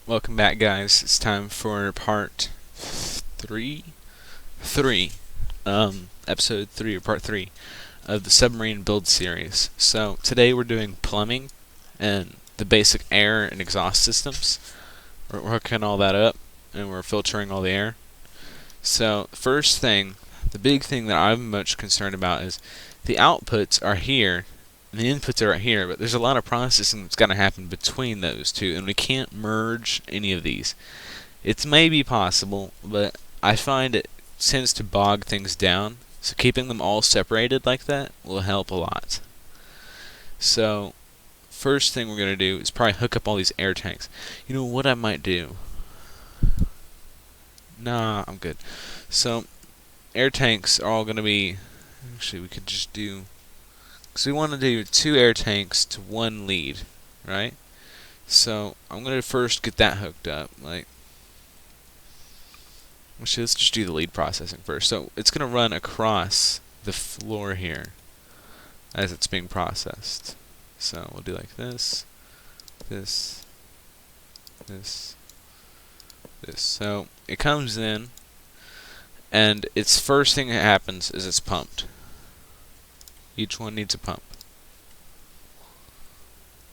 Welcome back, guys. It's time for part three, episode 3 or part 3 of the submarine build series. So today we're doing plumbing and the basic air and exhaust systems. We're hooking all that up and we're filtering all the air. So first thing, the big thing that I'm much concerned about is the outputs are here. And the inputs are right here, but there's a lot of processing that's got to happen between those two, and we can't merge any of these. It may be possible, but I find it tends to bog things down, so keeping them all separated like that will help a lot. So, first thing we're going to do is probably hook up all these air tanks. You know what I might do? Nah, I'm good. So, air tanks are all going to be... Actually, we could just do... So we want to do 2 air tanks to 1 lead, right? So I'm going to first get that hooked up. Actually, let's just do the lead processing first. So it's going to run across the floor here as it's being processed. So we'll do like this, this, this, this. So it comes in, and its first thing that happens is it's pumped. Each one needs a pump.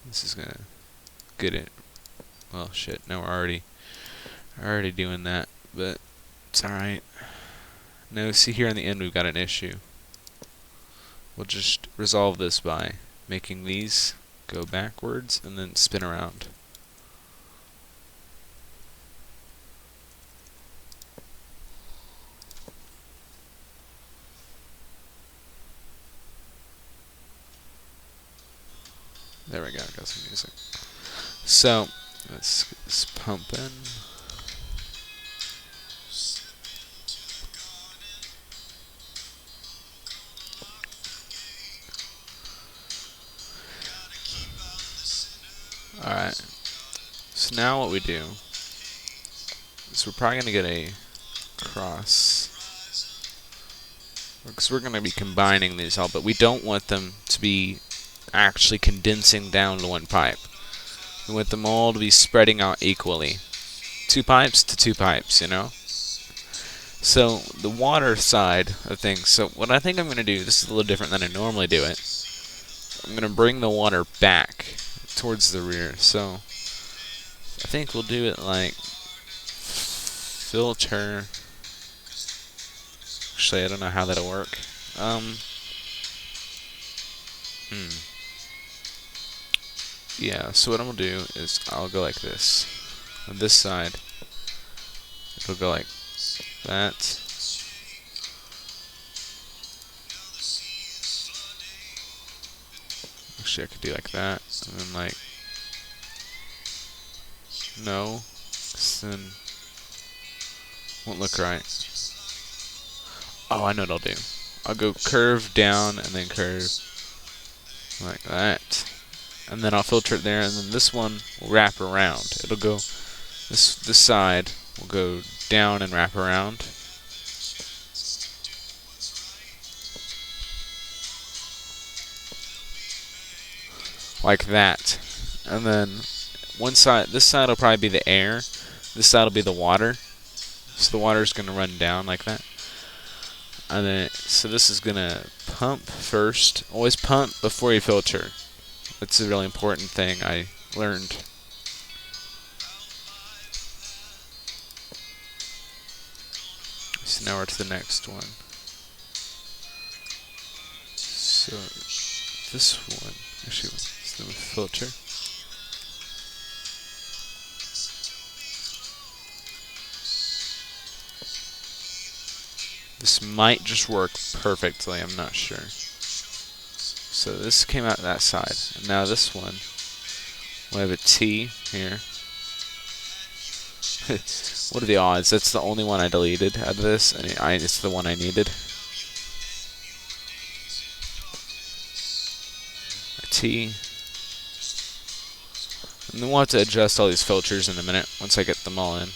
This is gonna get it. Well, shit. Now we're already doing that, but it's alright. No, see here in the end we've got an issue. We'll just resolve this by making these go backwards and then spin around. There we go, got some music. So, let's get this pumping. Alright. So now what we do is we're probably going to get a cross. Because we're going to be combining these all, but we don't want them to be actually condensing down to 1 pipe. We want them all to be spreading out equally. 2 pipes to 2 pipes, you know? So, the water side of things, so what I think I'm going to do, this is a little different than I normally do it. I'm going to bring the water back towards the rear. So, I think we'll do it like filter. Actually, I don't know how that'll work. Yeah, so what I'm going to do is I'll go like this. On this side, it'll go like that. Actually, I could do like that. And then like... No. 'Cause then... won't look right. Oh, I know what I'll do. I'll go curve down and then curve like that. And then I'll filter it there, and then this one will wrap around. It'll go, this side will go down and wrap around. Like that. And then one side, this side will probably be the air. This side will be the water. So the water is going to run down like that. And then, so this is going to pump first. Always pump before you filter. That's a really important thing I learned. So now we're to the next one. So this one, actually, let's do a filter. This might just work perfectly, I'm not sure. So this came out that side, and now this one, we have a T here. What are the odds? That's the only one I deleted out of this, and it's the one I needed. A T. And then we'll have to adjust all these filters in a minute, once I get them all in.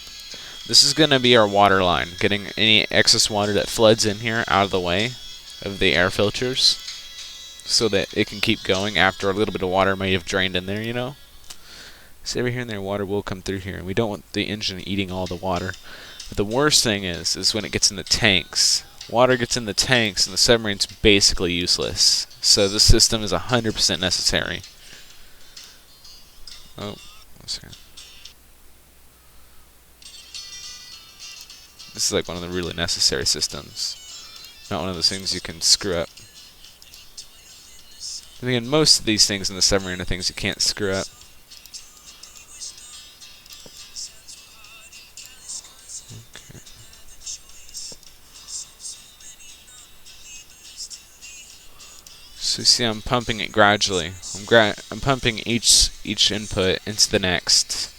This is going to be our water line, getting any excess water that floods in here out of the way of the air filters, so that it can keep going after a little bit of water may have drained in there, you know. So every here and there, water will come through here, and we don't want the engine eating all the water. But the worst thing is when it gets in the tanks. Water gets in the tanks, and the submarine's basically useless. So this system is 100% necessary. Oh, one second. This is like one of the really necessary systems. Not one of those things you can screw up. And again, most of these things in the submarine are things you can't screw up. Okay. So you see, I'm pumping it gradually. I'm pumping each input into the next,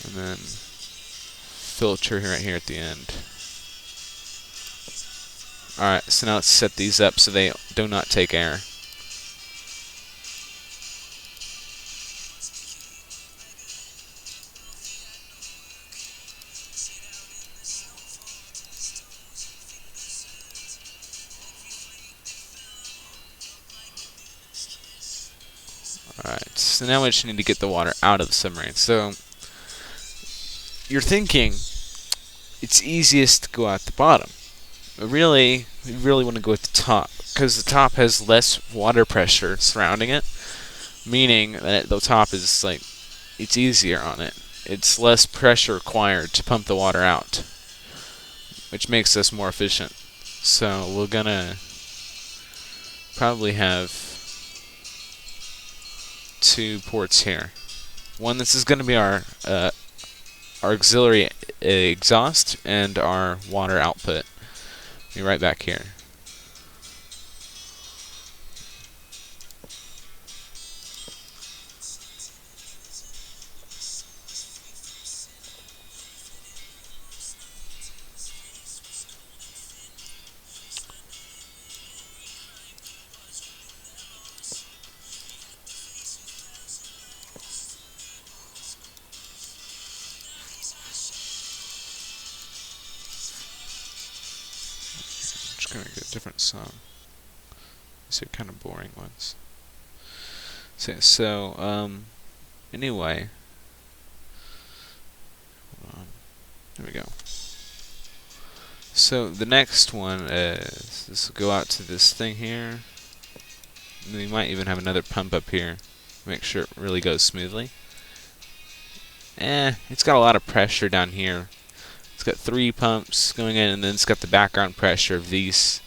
and then filter right here at the end. Alright, so now let's set these up so they do not take air. Alright, so now we just need to get the water out of the submarine. So, you're thinking it's easiest to go at the bottom. But really, we really want to go at the top, because the top has less water pressure surrounding it, meaning that the top is like, it's easier on it. It's less pressure required to pump the water out, which makes us more efficient. So we're gonna probably have 2 ports here. One, this is gonna be our auxiliary exhaust and our water output. Be right back here. I'm just gonna get a different song. These are kind of boring ones. So anyway, hold on. There we go. So the next one is, this will go out to this thing here. And we might even have another pump up here. Make sure it really goes smoothly. It's got a lot of pressure down here. It's got 3 pumps going in, and then it's got the background pressure of these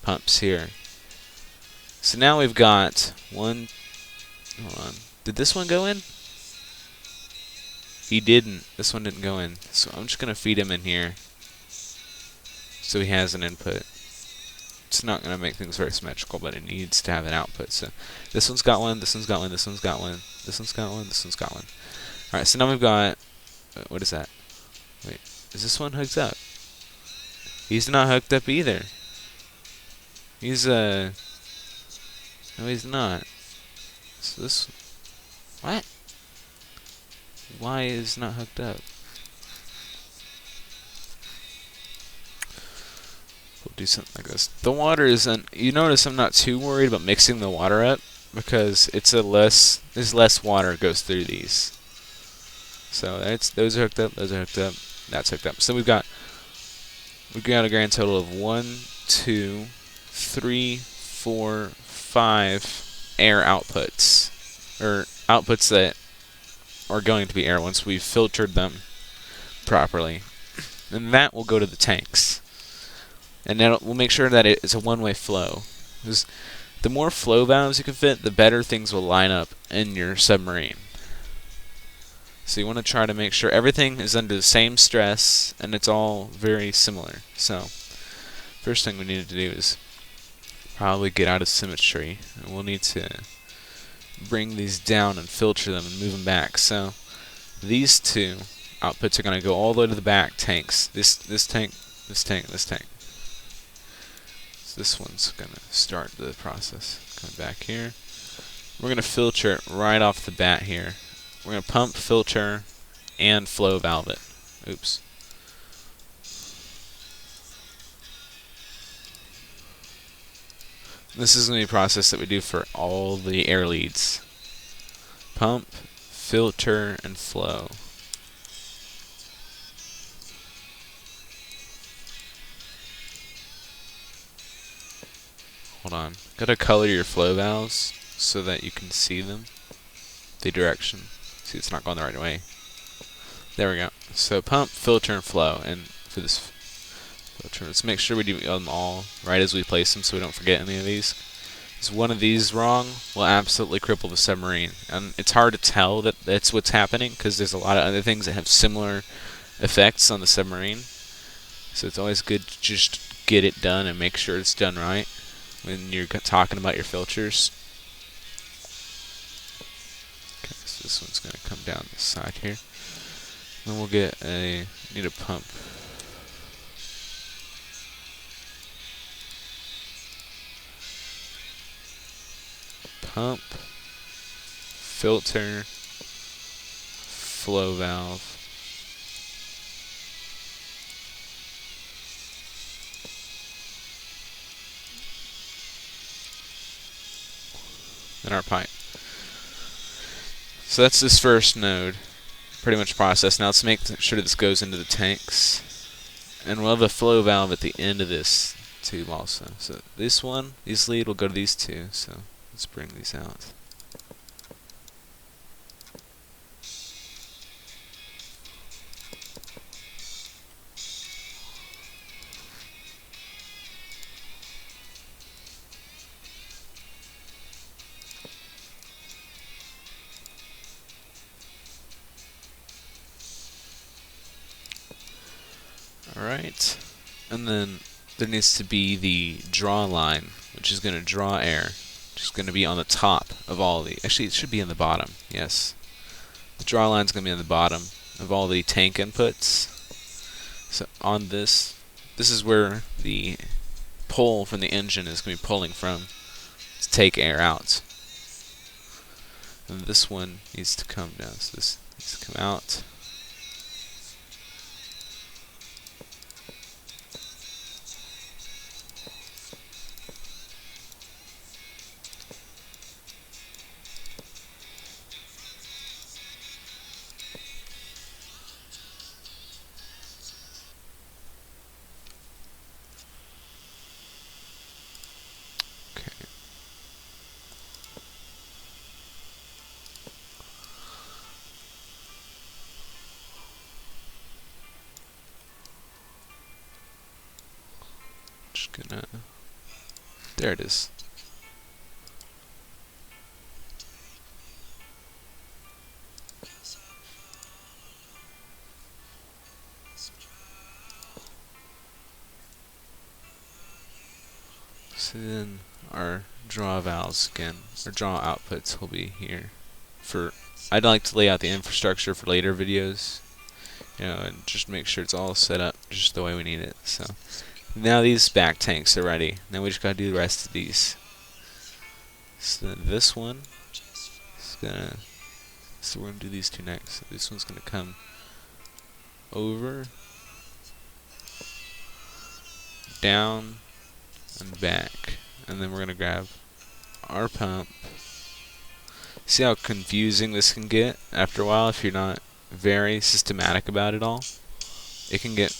pumps here. So now we've got one. Hold on. Did this one go in? He didn't. This one didn't go in. So I'm just going to feed him in here so he has an input. It's not going to make things very symmetrical, but it needs to have an output. So this one's got one, this one's got one, this one's got one, this one's got one, this one's got one. Alright, so now we've got, what is that? Wait, is this one hooked up? He's not hooked up either. He's, no he's not. So this, what? Why is not hooked up? We'll do something like this. The water isn't, you notice I'm not too worried about mixing the water up, because there's less water goes through these. So those are hooked up, those are hooked up, that's hooked up. So we've got a grand total of 1, 2, 3, 4, 5 air outputs, or outputs that are going to be air once we've filtered them properly. And that will go to the tanks. And then we'll make sure that it's a one-way flow. Because the more flow valves you can fit, the better things will line up in your submarine. So you want to try to make sure everything is under the same stress and it's all very similar. So first thing we need to do is probably get out of symmetry, and we'll need to bring these down and filter them and move them back. So these 2 outputs are going to go all the way to the back tanks. This tank, this tank, this tank. So this one's going to start the process. Coming back here. We're going to filter it right off the bat here. We're going to pump, filter, and flow valve it. Oops. This is going to be a process that we do for all the air leads. Pump, filter, and flow. Hold on. Gotta color your flow valves so that you can see them. The direction. See, it's not going the right way. There we go. So pump, filter, and flow. And for this filter, let's make sure we do them all right as we place them so we don't forget any of these. Because one of these wrong will absolutely cripple the submarine. And it's hard to tell that that's what's happening because there's a lot of other things that have similar effects on the submarine. So it's always good to just get it done and make sure it's done right when you're talking about your filters. Okay, so this one's going to come down this side here. Then we'll need a pump. Pump, filter, flow valve. And our pipe. So that's this first node, pretty much processed. Now let's make sure this goes into the tanks. And we'll have a flow valve at the end of this tube also. So this one, these lead will go to these two. So let's bring these out. Alright, and then there needs to be the draw line, which is going to draw air, which is going to be on the top of all the, actually it should be in the bottom, yes. The draw line is going to be on the bottom of all the tank inputs. So on this is where the pull from the engine is going to be pulling from to take air out. And this one needs to come down, so this needs to come out. There it is. So then our draw valves again, our draw outputs will be here. I'd like to lay out the infrastructure for later videos, and just make sure it's all set up just the way we need it. So now these back tanks are ready. Now we just gotta do the rest of these. So this one is gonna, so we're gonna do these two next. So this one's gonna come over, down, and back. And then we're gonna grab our pump. See how confusing this can get after a while if you're not very systematic about it all? It can get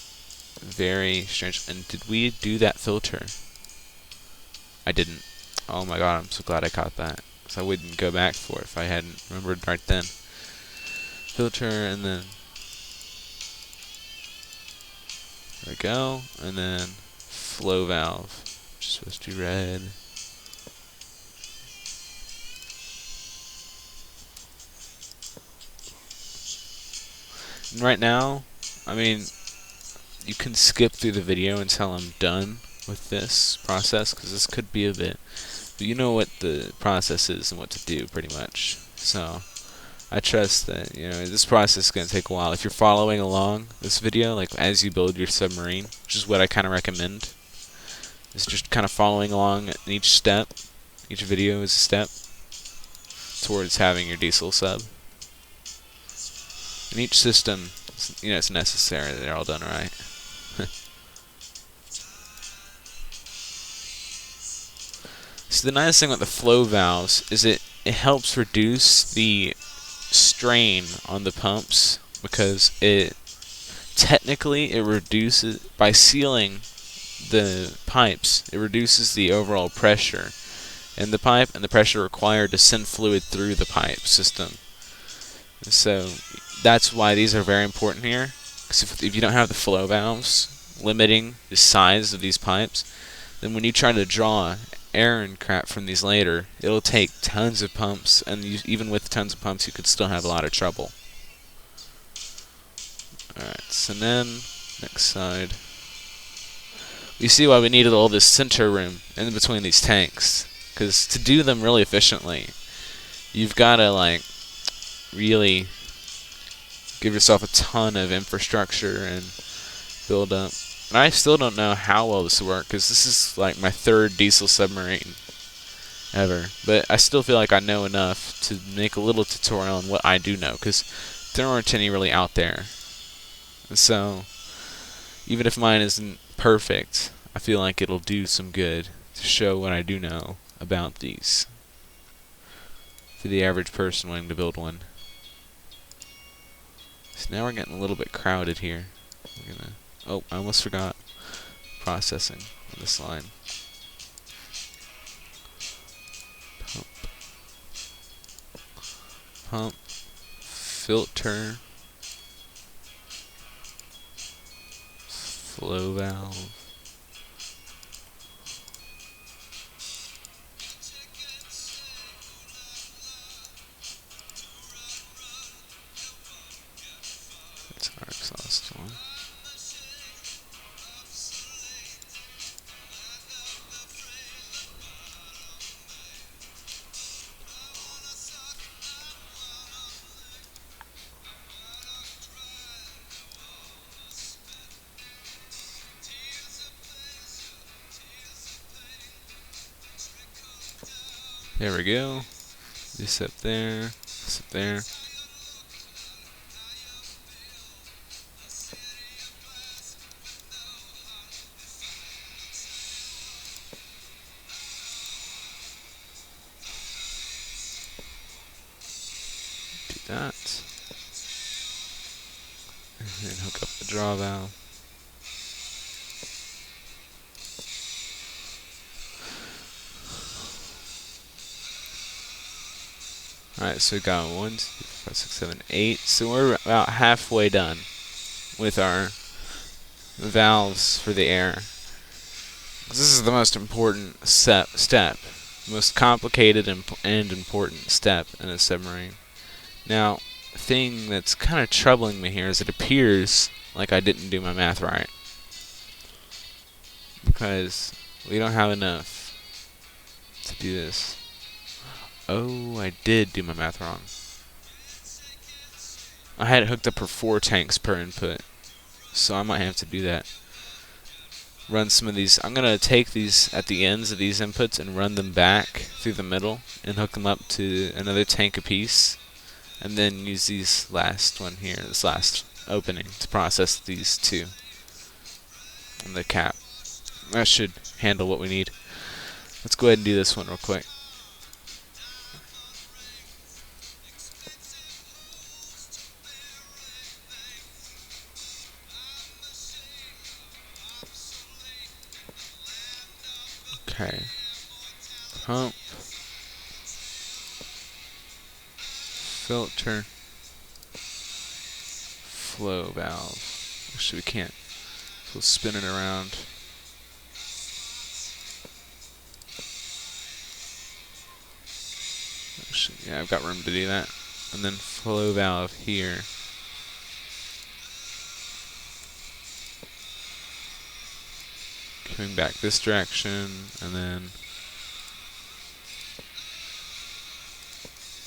very strange. And did we do that filter? I didn't. Oh my god, I'm so glad I caught that. So I wouldn't go back for it if I hadn't remembered right then. Filter, and then there we go. And then flow valve, which is supposed to be red. And right now, I mean, you can skip through the video until I'm done with this process, because this could be a bit, but you know what the process is and what to do pretty much. So I trust that this process is going to take a while. If you're following along this video, like as you build your submarine, which is what I kind of recommend, is just kind of following along in each step. Each video is a step towards having your diesel sub. And each system, it's necessary that they're all done right. So the nice thing about the flow valves is it helps reduce the strain on the pumps, because it technically it reduces, by sealing the pipes, it reduces the overall pressure in the pipe and the pressure required to send fluid through the pipe system. So that's why these are very important here, because if you don't have the flow valves limiting the size of these pipes, then when you try to draw air and crap from these later, it'll take tons of pumps, and even with tons of pumps you could still have a lot of trouble. Alright, so then next side, you see why we needed all this center room in between these tanks, because to do them really efficiently you've got to like really give yourself a ton of infrastructure and build up. And I still don't know how well this will work, because this is like my third diesel submarine ever, but I still feel like I know enough to make a little tutorial on what I do know, because there aren't any really out there. And so even if mine isn't perfect, I feel like it'll do some good to show what I do know about these for the average person wanting to build one. So now we're getting a little bit crowded here. Oh, I almost forgot processing on this line. Pump, filter, flow valve. That's our exhaust one. There we go. This up there, this up there. Do that. And then hook up the draw valve. Alright, so we got 1, 2, 3, 4, 5, 6, 7, 8. So we're about halfway done with our valves for the air. This is the most important step, most complicated and important step in a submarine. Now, the thing that's kind of troubling me here is it appears like I didn't do my math right, because we don't have enough to do this. Oh, I did do my math wrong. I had it hooked up for 4 tanks per input, so I might have to do that. Run some of these. I'm going to take these at the ends of these inputs and run them back through the middle and hook them up to another tank apiece, and then use these last one here, this last opening, to process these 2 and the cap. That should handle what we need. Let's go ahead and do this one real quick. Okay. Pump. Filter. Flow valve. Actually, we can't. So we'll spin it around. Actually, yeah, I've got room to do that. And then flow valve here. Coming back this direction, and then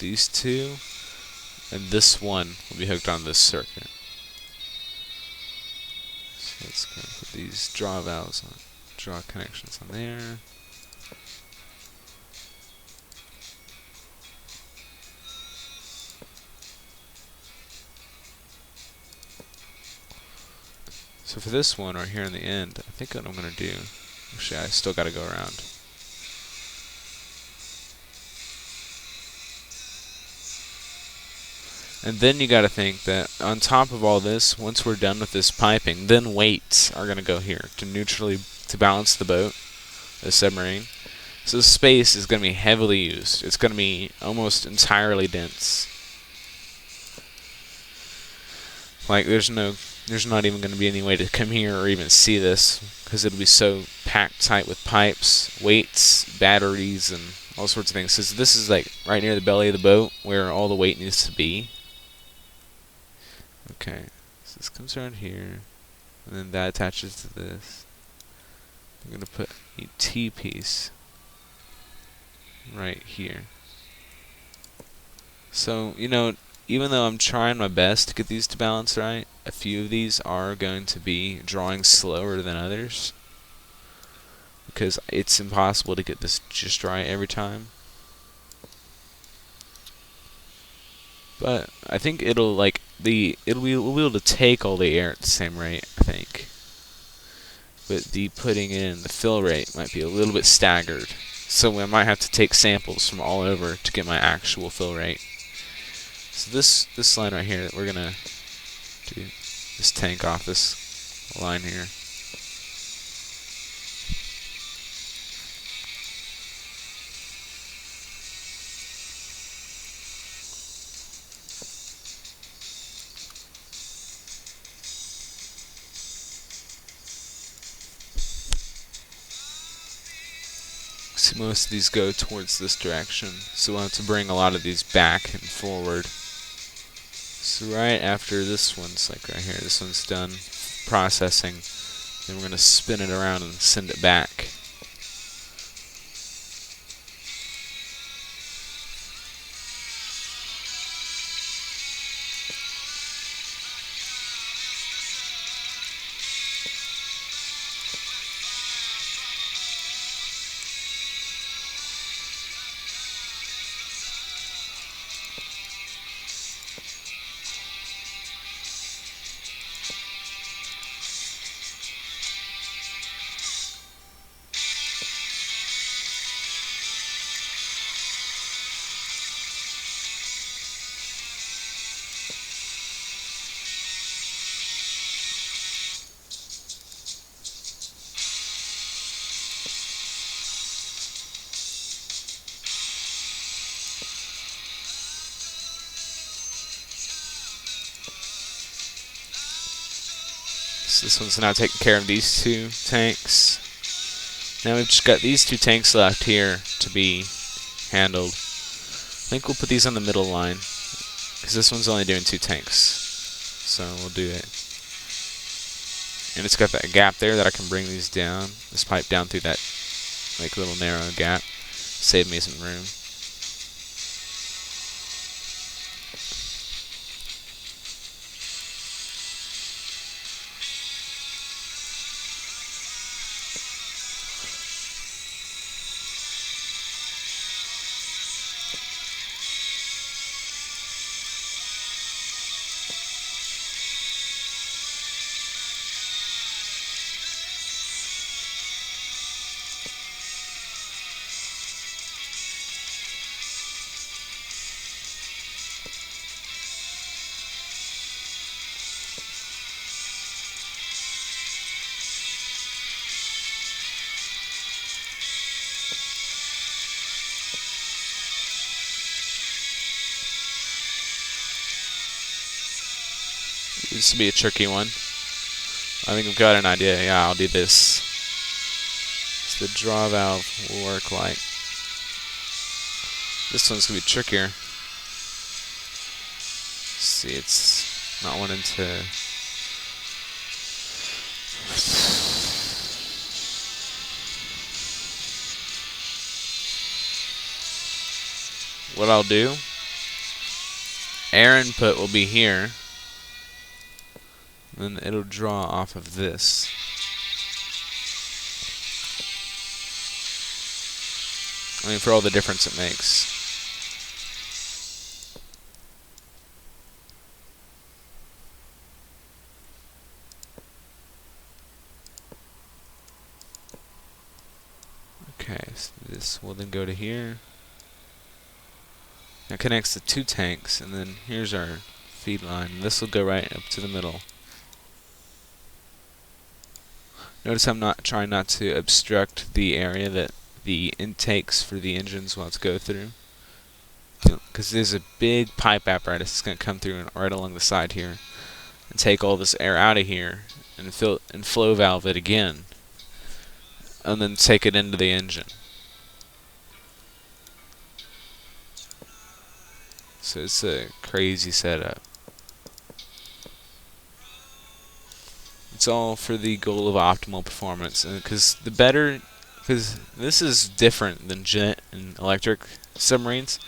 these 2, and this one will be hooked on this circuit. So let's go put these draw valves on, draw connections on there. So for this one right here in the end, I think what I'm going to do, actually I still got to go around. And then you got to think that on top of all this, once we're done with this piping, then weights are going to go here to balance the boat, the submarine. So space is going to be heavily used. It's going to be almost entirely dense. Like there's not even going to be any way to come here or even see this because it'll be so packed tight with pipes, weights, batteries, and all sorts of things. So this is like right near the belly of the boat where all the weight needs to be. Okay, so this comes around here, and then that attaches to this. I'm going to put a T-piece right here. So, even though I'm trying my best to get these to balance right, a few of these are going to be drawing slower than others, because it's impossible to get this just right every time. But I think we'll be able to take all the air at the same rate, I think. But the putting in the fill rate might be a little bit staggered. So I might have to take samples from all over to get my actual fill rate. So this line right here, we're gonna do this tank off this line here. See, most of these go towards this direction, so we'll have to bring a lot of these back and forward. So right after this one's like right here, this one's done processing, then we're going to spin it around and send it back. So this one's now taking care of these two tanks. Now we've just got these two tanks left here to be handled. I think we'll put these on the middle line, because this one's only doing 2 tanks. So we'll do it. And it's got that gap there that I can bring these down, this pipe down through that like little narrow gap. Save me some room. This will be a tricky one. I think I've got an idea. Yeah, I'll do this. So the draw valve will work like. This one's going to be trickier. See, it's not wanting to. What I'll do, air input will be here. And it'll draw off of this. I mean, for all the difference it makes. Okay, so this will then go to here. That connects the 2 tanks, and then here's our feed line. This will go right up to the middle. Notice I'm not trying not to obstruct the area that the intakes for the engines will have to go through, because there's a big pipe apparatus that's going to come through and right along the side here and take all this air out of here and flow valve it again, and then take it into the engine. So it's a crazy setup. It's all for the goal of optimal performance, because this is different than jet and electric submarines.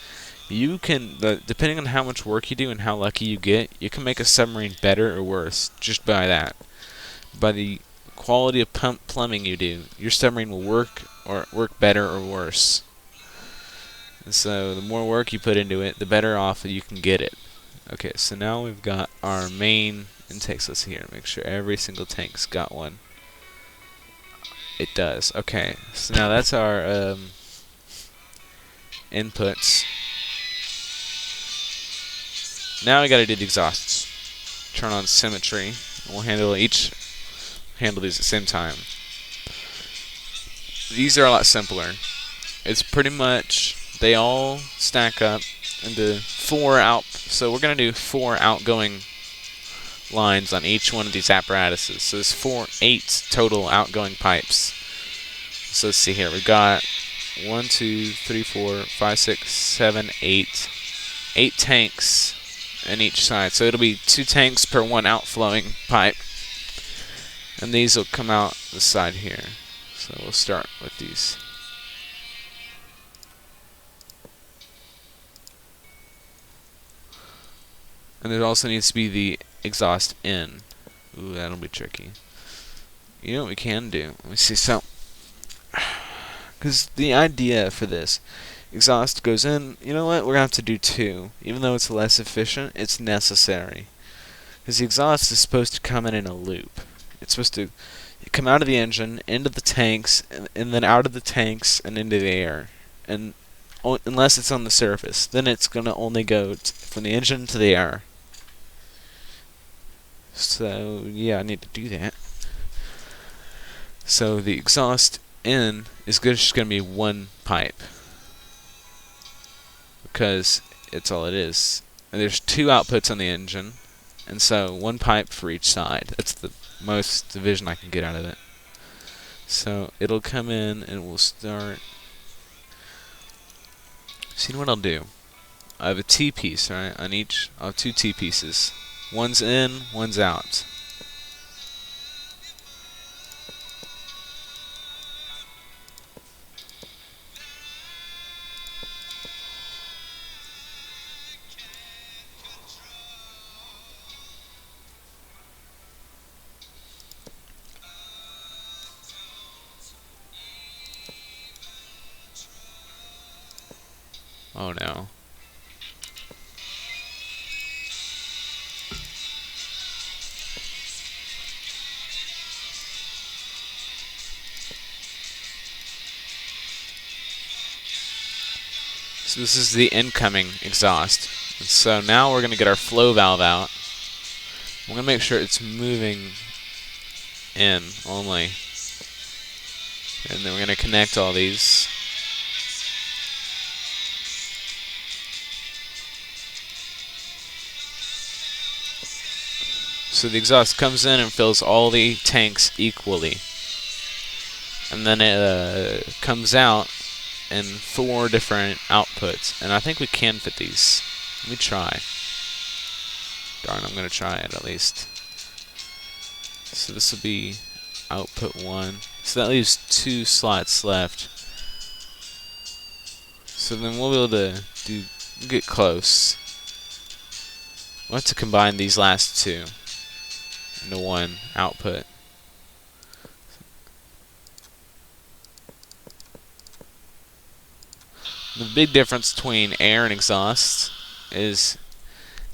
You can, depending on how much work you do and how lucky you get, you can make a submarine better or worse just by that. By the quality of plumbing you do, your submarine will work better or worse. And so the more work you put into it, the better off you can get it. Okay, so now we've got our main intakes. Let's see here, make sure every single tank's got one. It does. Okay, so now that's our inputs. Now we gotta do the exhausts. Turn on symmetry. And we'll handle these at the same time. These are a lot simpler. It's pretty much, they all stack up into 4 out. So we're gonna do 4 outgoing lines on each one of these apparatuses. So there's 8 total outgoing pipes. So let's see here. We've got 1, 2, 3, 4, 5, 6, 7, 8. 8 tanks on each side. So it'll be 2 tanks per 1 outflowing pipe. And these will come out the side here. So we'll start with these. And there also needs to be the exhaust in. Ooh, that'll be tricky. You know what we can do? Let me see. So, because the idea for this, exhaust goes in. You know what? We're gonna have to do 2, even though it's less efficient. It's necessary because the exhaust is supposed to come in a loop. It's supposed to come out of the engine, into the tanks, and then out of the tanks and into the air. And unless it's on the surface, then it's gonna only go from the engine to the air. So yeah, I need to do that. So the exhaust in is just going to be 1 pipe, because it's all it is. And there's 2 outputs on the engine, and so 1 pipe for each side. That's the most division I can get out of it. So it'll come in and we'll start. See what I'll do? I have a T piece, right? On each, I'll have 2 T pieces. One's in, one's out. Oh no. So this is the incoming exhaust. And so now we're going to get our flow valve out. We're going to make sure it's moving in only. And then we're going to connect all these. So the exhaust comes in and fills all the tanks equally. And then it comes out in 4 different outputs. And I think we can fit these. Let me try. Darn, I'm going to try it at least. So this will be output 1. So that leaves 2 slots left. So then we'll be able to get close. We'll have to combine these last 2 into 1 output. The big difference between air and exhaust is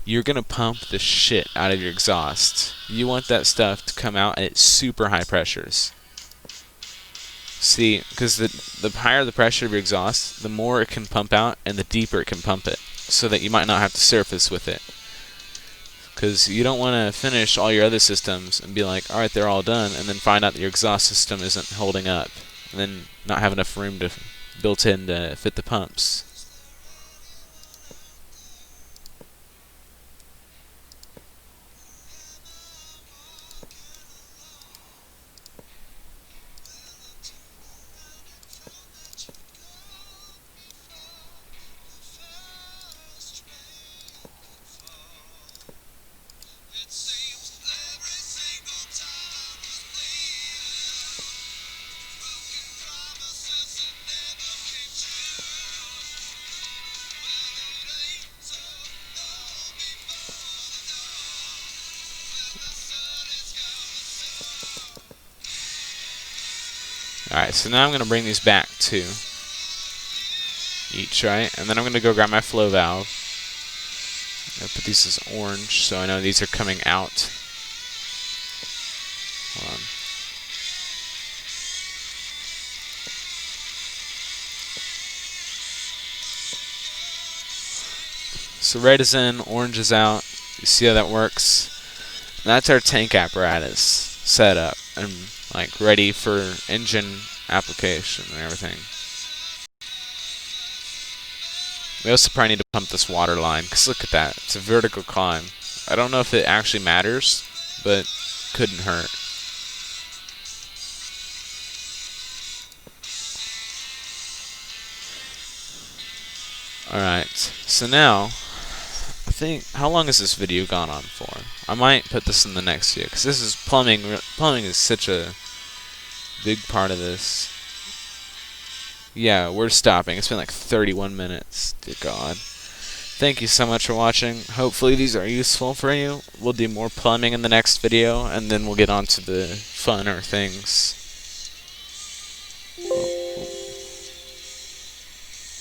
you're going to pump the shit out of your exhaust. You want that stuff to come out at super high pressures. See, because the higher the pressure of your exhaust, the more it can pump out and the deeper it can pump it. so that you might not have to surface with it. Because you don't want to finish all your other systems and be like, alright, they're all done, and then find out that your exhaust system isn't holding up, and then not have enough room built in to fit the pumps. Alright, so now I'm going to bring these back to each, right? And then I'm going to go grab my flow valve. I'll put these as orange so I know these are coming out. Hold on. So red is in, orange is out. You see how that works? And that's our tank apparatus set up and like ready for engine application and everything. We also probably need to pump this water line, because look at that, it's a vertical climb. I don't know if it actually matters, but couldn't hurt. Alright, so now, I think, how long has this video gone on for? I might put this in the next video, because this is plumbing. Plumbing is such a big part of this. Yeah, we're stopping. It's been like 31 minutes. Dear God. Thank you so much for watching. Hopefully these are useful for you. We'll do more plumbing in the next video, and then we'll get on to the funner things.